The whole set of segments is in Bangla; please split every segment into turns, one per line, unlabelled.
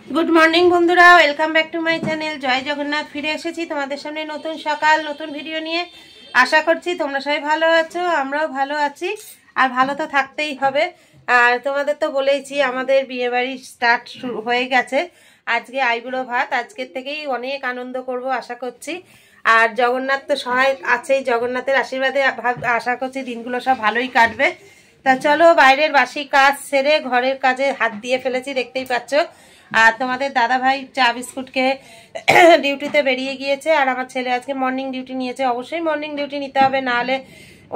गुड मर्निंग बंधुरा welcome back to my channel जय जगन्नाथ फिरे एसेছি তোমাদের সামনে নতুন সকাল নতুন ভিডিও নিয়ে আশা করছি তোমরা সবাই ভালো আছো আমরাও ভালো আছি আর ভালো তো থাকতেই হবে। আর তোমাদের তো বলেইছি আমাদের বিয়ে বাড়ি স্টার্ট হয়ে গেছে। আজকে আইবুড়ো ভাত আজকের থেকেই অনেক আনন্দ করব আশা করছি। আর জগন্নাথ তো সহায় আছেই, জগন্নাথের আশীর্বাদে আশা করছি দিনগুলো সব ভালোই কাটবে। তা চলো বাইরের বাসি কাজ সেরে ঘরের কাজে হাত দিয়ে ফেলেছি দেখতেই পাচ্ছ। আর তোমাদের দাদা ভাই চা বিস্কুটকে ডিউটিতে বেরিয়ে গিয়েছে আর আমার ছেলে আজকে মর্নিং ডিউটি নিয়েছে। অবশ্যই মর্নিং ডিউটি নিতে হবে, না হলে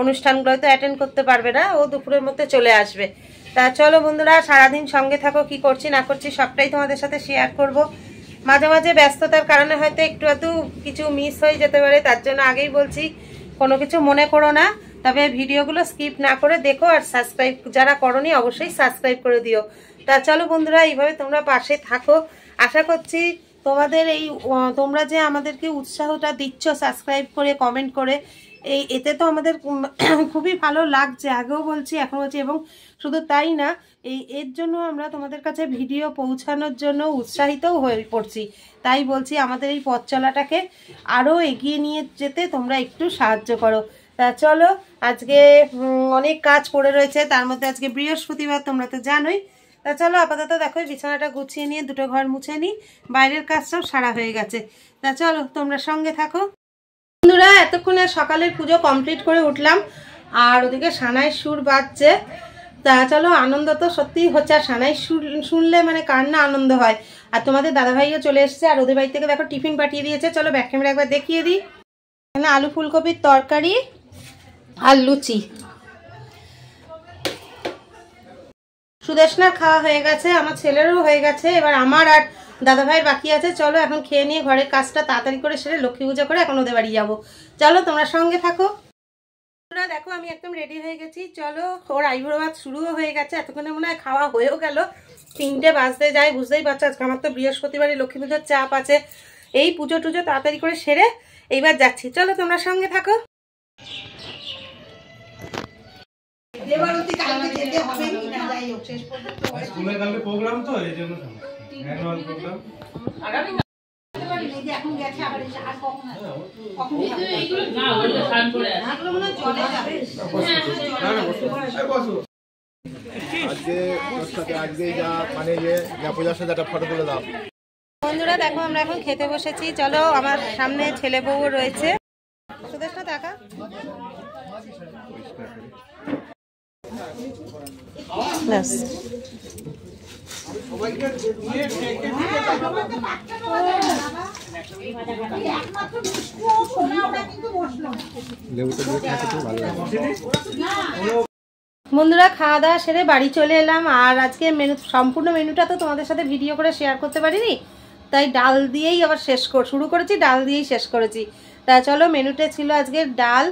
অনুষ্ঠানগুলো তো অ্যাটেন্ড করতে পারবে না, ও দুপুরের মধ্যে চলে আসবে। তা চলো বন্ধুরা সারাদিন সঙ্গে থাকো, কি করছি না করছি সবটাই তোমাদের সাথে শেয়ার করব। মাঝে মাঝে ব্যস্ততার কারণে হয়তো একটু কিছু মিস হয়ে যেতে পারে, তার জন্য আগেই বলছি কোনো কিছু মনে করো না, তবে ভিডিওগুলো স্কিপ না করে দেখো। আর সাবস্ক্রাইব যারা করোনি অবশ্যই সাবস্ক্রাইব করে দিও। তা চলো বন্ধুরা এইভাবে তোমরা পাশে থাকো। আশা করছি তোমাদের তোমরা যে আমাদেরকে উৎসাহটা দিচ্ছ সাবস্ক্রাইব করে কমেন্ট করে, এতে তো আমাদের খুবই ভালো লাগছে, আগেও বলছি এখন বলছি। এবং শুধু তাই না, এর জন্য আমরা তোমাদের কাছে ভিডিও পৌঁছানোর জন্য উৎসাহিতও হয়ে পড়ছি। তাই বলছি আমাদের এই পথ চলাটাকে আরও এগিয়ে নিয়ে যেতে তোমরা একটু সাহায্য করো। তা চলো আজকে অনেক কাজ পড়ে রয়েছে, তার মধ্যে আজকে বৃহস্পতিবার তোমরা তো জানোই। তা চলো আপাতত দেখো বিছানাটা গুছিয়ে নিয়ে দুটো ঘর মুছে নিই, বাইরের কাজ সব সারা হয়ে গেছে। তা চলো তোমরা সঙ্গে থাকো বন্ধুরা। এতক্ষণে সকালের পুজো কমপ্লিট করে উঠলাম আর ওদিকে সানাই সুর বাজছে। তা চলো আনন্দ তো সত্যিই হচ্ছে, আর সানাই সুর শুনলে মানে কার না আনন্দ হয়। আর তোমাদের দাদাভাইও চলে এসছে আর ওদের বাড়ি থেকে দেখো টিফিন পাঠিয়ে দিয়েছে। চলো ব্যাক ক্যামেরা একবার দেখিয়ে দিই। এখানে আলু ফুলকপির তরকারি আর লুচি। সুদেশনার খাওয়া হয়ে গেছে, আমার ছেলেরও হয়ে গেছে, এবার আমার আর দাদা ভাইয়ের বাকি আছে। চলো এখন খেয়ে নিয়ে ঘরের কাজটা তাড়াতাড়ি করে সেরে লক্ষ্মী পূজা করে এখন ওদের বাড়ি যাবো। চলো তোমরা সঙ্গে থাকো। দেখো আমি একদম রেডি হয়ে গেছি। চলো ওর আইবুড়ো ভাত শুরুও হয়ে গেছে, এতক্ষণে মনে হয় খাওয়া হয়েও গেল। 3টে বাজতে যায়, বুঝতেই পারছো আজকে আমার তো বৃহস্পতিবারে লক্ষ্মী পুজোর চাপ আছে। এই পুজো টুজো তাড়াতাড়ি করে সেরে এইবার যাচ্ছি। চলো তোমরা সঙ্গে থাকো। বন্ধুরা দেখো আমরা এখন খেতে বসেছি। চলো আমার সামনে ছেলে বউ রয়েছে। সুদেশনা টাকা বন্ধুরা খাওয়া দাওয়া সেরে বাড়ি চলে এলাম। আর আজকে সম্পূর্ণ মেনুটা তো তোমাদের সাথে ভিডিও করে শেয়ার করতে পারিনি, তাই ডাল দিয়েই আবার শুরু করেছি, ডাল দিয়েই শেষ করেছি। তা চলো মেনুতে ছিল আজকে ডাল,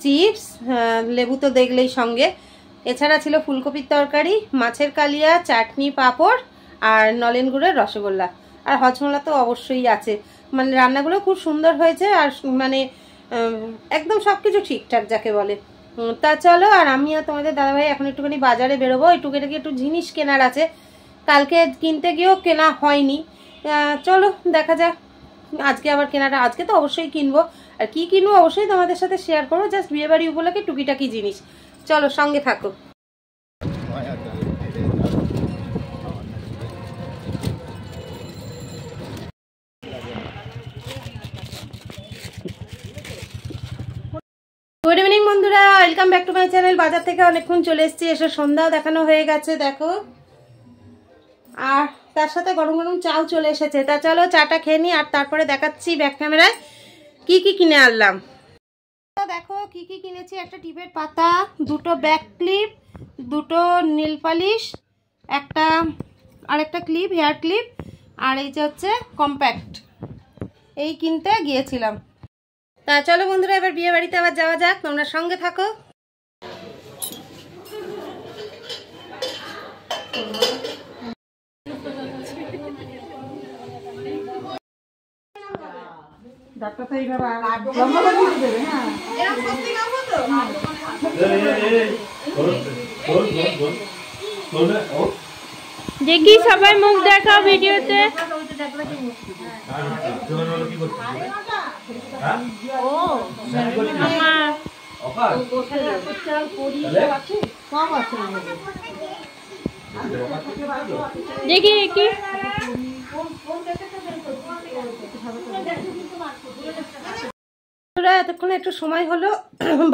চিপস, লেবু তো দেখলেই সঙ্গে, এছাড়া ছিল ফুলকপির তরকারি, মাছের কালিয়া, চাটনি, পাঁপড় আর নলেন গুড়ের রসগোল্লা। আর হজমোলা তো অবশ্যই আছে। মানে রান্নাগুলো খুব সুন্দর হয়েছে আর মানে একদম সব কিছু ঠিকঠাক যাকে বলে। তা চলো আর আমি আর তোমাদের দাদাভাই এখন একটুখানি বাজারে বেরোবো, একটু জিনিস কেনার আছে, কালকে কিনতে গিয়েও কেনা হয়নি। চলো দেখা যাক আজকে আবার কেনাটা, আজকে তো অবশ্যই কিনবো। আর কি কিনবো অবশ্যই তোমাদের সাথে শেয়ার করবো, জাস্ট বিয়েবাড়ি উপলক্ষে টুকিটাকি জিনিস। চলো সঙ্গে থাকো। গুড ইভিনিং বন্ধুরা, welcome back to my channel. বাজার থেকে অনেকক্ষণ চলে এসেছি, এসে সন্ধ্যাও দেখানো হয়ে গেছে দেখো, আর তার সাথে গরম গরম চাও চলে এসেছে। তা চলো চাটা খেয়ে নিই আর তারপরে দেখাচ্ছি ব্যাক ক্যামেরায় কি কি কিনে আনলাম। দেখো কি কি কিনেছি, একটা টিপের পাতা, দুটো ব্যাক ক্লিপ, দুটো নীল পালিশ, আরেকটা ক্লিপ, হেয়ার ক্লিপ, আর এই যে হচ্ছে কম্প্যাক্ট, এই কিনতে গিয়েছিলাম। তা চলো বন্ধুরা এবার বিয়ে বাড়িতে আবার যাওয়া যাক, তোমরা সঙ্গে থাকো। ডাক্তার তো এইভাবে লম্বা করে দেবে। হ্যাঁ এরকম সত্যি খাবো তো। এই
দেখি সবাই মুখ দেখাও ভিডিওতে। দেখি দেখি
এতক্ষণ একটু সময় হলো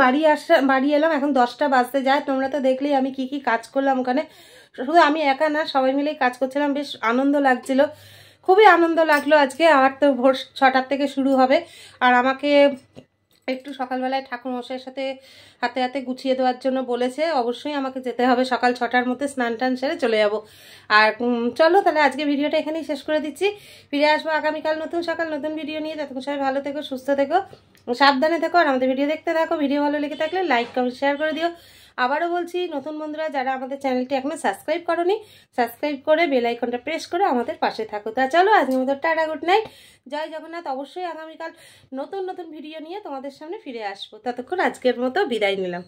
বাড়ি এলাম, এখন 10টা বাজতে যায়। তোমরা তো দেখলেই আমি কি কাজ করলাম ওখানে। শুধু আমি একা না, সবাই মিলেই কাজ করছিলাম, বেশ আনন্দ লাগছিল, খুবই আনন্দ লাগলো আজকে। আমার তো ভোর 6টার থেকে শুরু হবে, আর আমাকে একটু সকালবেলায় ঠাকুরমশাইয়ের সাথে হাতে হাতে গুছিয়ে দেওয়ার জন্য বলেছে। অবশ্যই আমাকে যেতে হবে, সকাল 6টার মধ্যে স্নান টান সেরে চলে যাব। আর চলো তাহলে আজকে ভিডিওটা এখানেই শেষ করে দিচ্ছি। ফিরে আসবো আগামীকাল নতুন সকাল নতুন ভিডিও নিয়ে। ততক্ষণ সবাই ভালো থেকো, সুস্থ থেকো, সাবধানে থেকো, আর আমাদের ভিডিও দেখতে থাকো। ভিডিও ভালো লেগে থাকলে লাইক কমেন্ট শেয়ার করে দিও। আবারও বলছি, নতুন বন্ধুরা যারা আমাদের চ্যানেলটি এখনো সাবস্ক্রাইব করোনি, সাবস্ক্রাইব করে বেল আইকনটা প্রেস করে আমাদের পাশে থাকো। তা চলো আজকের মতো টাটা, গুড নাইট, জয় জগন্নাথ। অবশ্যই আগামীকাল নতুন নতুন ভিডিও নিয়ে তোমাদের সামনে ফিরে আসবো। ততক্ষণ আজকের মতো বিদায় নিলাম।